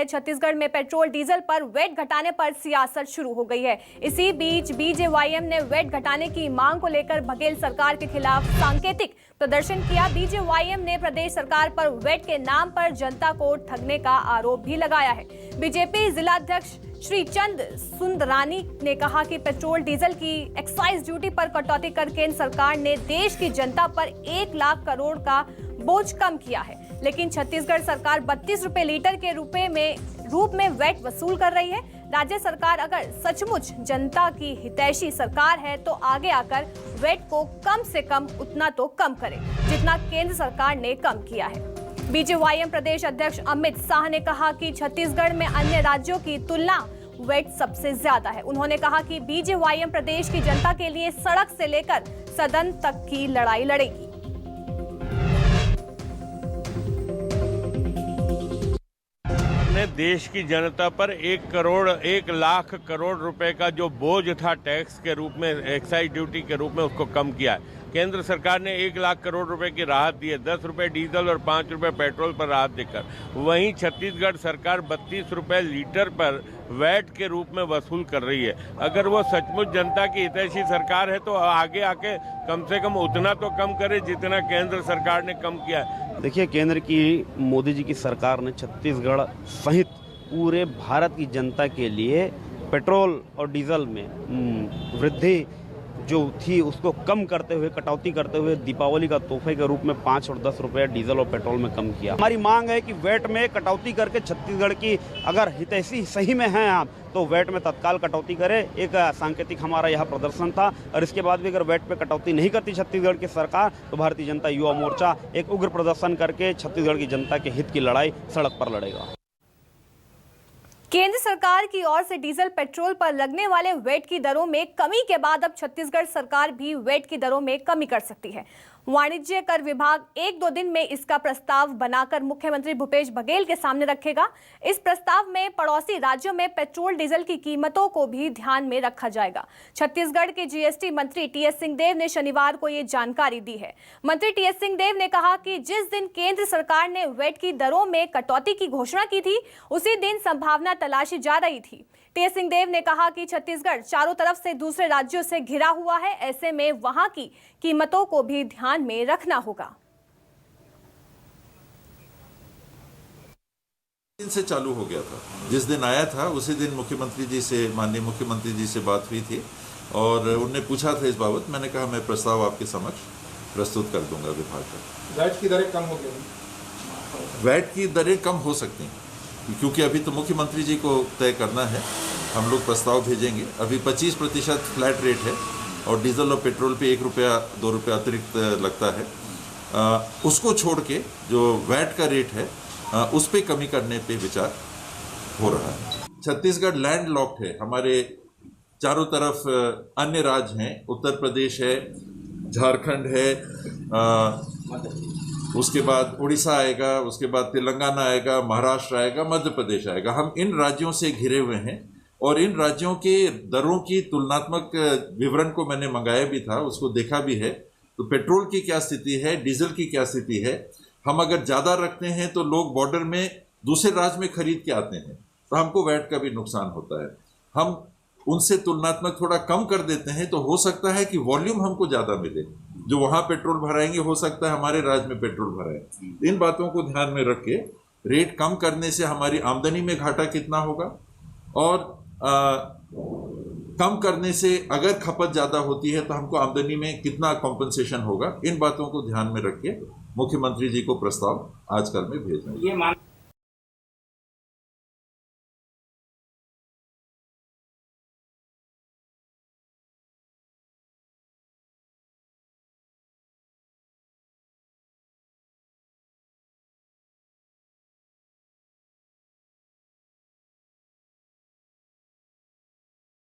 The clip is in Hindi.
है, छत्तीसगढ़ में पेट्रोल डीजल पर वैट घटाने पर सियासत शुरू हो गई है। इसी बीच बीजेवाईएम ने वैट घटाने की मांग को लेकर बघेल सरकार के खिलाफ सांकेतिक प्रदर्शन किया। बीजेवाईएम ने प्रदेश सरकार पर वैट के नाम पर जनता को ठगने का आरोप भी लगाया है। बीजेपी जिलाध्यक्ष श्री चंद सुंदरानी ने कहा कि पेट्रोल डीजल की एक्साइज ड्यूटी पर कटौती कर केंद्र सरकार ने देश की जनता पर 1 लाख करोड़ का बोझ कम किया है, लेकिन छत्तीसगढ़ सरकार 32 रुपए लीटर के रूप में वैट वसूल कर रही है। राज्य सरकार अगर सचमुच जनता की हितैषी सरकार है तो आगे आकर वैट को कम से कम उतना तो कम करे जितना केंद्र सरकार ने कम किया है। बीजेवाईएम प्रदेश अध्यक्ष अमित शाह ने कहा कि छत्तीसगढ़ में अन्य राज्यों की तुलना वैट सबसे ज्यादा है। उन्होंने कहा कि बीजेवाईएम प्रदेश की जनता के लिए सड़क से लेकर सदन तक की लड़ाई लड़ेगी। देश की जनता पर 1 लाख करोड़ रुपए का जो बोझ था टैक्स के रूप में, एक्साइज ड्यूटी के रूप में, उसको कम किया है। केंद्र सरकार ने 1 लाख करोड़ रुपए की राहत दी है, 10 रुपए डीजल और 5 रुपए पेट्रोल पर राहत देकर। वहीं छत्तीसगढ़ सरकार 32 रुपए लीटर पर वैट के रूप में वसूल कर रही है। अगर वो सचमुच जनता की हितैषी सरकार है तो आगे आके कम से कम उतना तो कम करे जितना केंद्र सरकार ने कम किया है। देखिए, केंद्र की मोदी जी की सरकार ने छत्तीसगढ़ सहित पूरे भारत की जनता के लिए पेट्रोल और डीजल में वृद्धि जो थी उसको कम करते हुए, कटौती करते हुए दीपावली का तोहफे के रूप में 5 और 10 रुपए डीजल और पेट्रोल में कम किया। हमारी मांग है कि वैट में कटौती करके छत्तीसगढ़ की अगर हितैषी सही में हैं आप तो वैट में तत्काल कटौती करें। एक सांकेतिक हमारा यह प्रदर्शन था और इसके बाद भी अगर वैट पे कटौती नहीं करती छत्तीसगढ़ की सरकार तो भारतीय जनता युवा मोर्चा एक उग्र प्रदर्शन करके छत्तीसगढ़ की जनता के हित की लड़ाई सड़क पर लड़ेगा। केंद्र सरकार की ओर से डीजल पेट्रोल पर लगने वाले वैट की दरों में कमी के बाद अब छत्तीसगढ़ सरकार भी वैट की दरों में कमी कर सकती है। वाणिज्य कर विभाग 1-2 दिन में इसका प्रस्ताव बनाकर मुख्यमंत्री भूपेश बघेल के सामने रखेगा। इस प्रस्ताव में पड़ोसी राज्यों में पेट्रोल डीजल की कीमतों को भी ध्यान में रखा जाएगा। छत्तीसगढ़ के जीएसटी मंत्री टीएस सिंहदेव ने शनिवार को ये जानकारी दी है। मंत्री टीएस सिंहदेव ने कहा कि जिस दिन केंद्र सरकार ने वैट की दरों में कटौती की घोषणा की थी उसी दिन संभावना तलाशी जा रही थी। टीएस सिंहदेव ने कहा कि छत्तीसगढ़ चारों तरफ से दूसरे राज्यों से घिरा हुआ है, ऐसे में वहां की कीमतों को भी ध्यान में रखना होगा। दिन से चालू हो गया था, जिस दिन आया था उसी दिन मुख्यमंत्री जी से, माननीय मुख्यमंत्री जी से बात हुई थी और उनने पूछा था इस बाबत। मैंने कहा मैं प्रस्ताव आपके समक्ष प्रस्तुत कर दूंगा विभाग का। वैट की दरें कम हो गई? वैट की दरें कम हो सकती हैं क्योंकि अभी तो मुख्यमंत्री जी को तय करना है। हम लोग प्रस्ताव भेजेंगे। अभी 25% फ्लैट रेट है और डीजल और पेट्रोल पे 1 रुपया 2 रुपया अतिरिक्त लगता है। उसको छोड़ के जो वैट का रेट है उस पे कमी करने पे विचार हो रहा है। छत्तीसगढ़ लैंड लॉक्ड है, हमारे चारों तरफ अन्य राज्य हैं, उत्तर प्रदेश है, झारखंड है, उसके बाद उड़ीसा आएगा, उसके बाद तेलंगाना आएगा, महाराष्ट्र आएगा, मध्य प्रदेश आएगा। हम इन राज्यों से घिरे हुए हैं और इन राज्यों के दरों की तुलनात्मक विवरण को मैंने मंगाया भी था, उसको देखा भी है। तो पेट्रोल की क्या स्थिति है, डीजल की क्या स्थिति है। हम अगर ज़्यादा रखते हैं तो लोग बॉर्डर में दूसरे राज्य में खरीद के आते हैं तो हमको वैट का भी नुकसान होता है। हम उनसे तुलनात्मक थोड़ा कम कर देते हैं तो हो सकता है कि वॉल्यूम हमको ज़्यादा मिले। जो वहाँ पेट्रोल भराएंगे हो सकता है हमारे राज्य में पेट्रोल भराएं। इन बातों को ध्यान में रख के रेट कम करने से हमारी आमदनी में घाटा कितना होगा और कम करने से अगर खपत ज़्यादा होती है तो हमको आमदनी में कितना कॉम्पनसेशन होगा। इन बातों को ध्यान में रख के मुख्यमंत्री जी को प्रस्ताव आजकल में भेजना।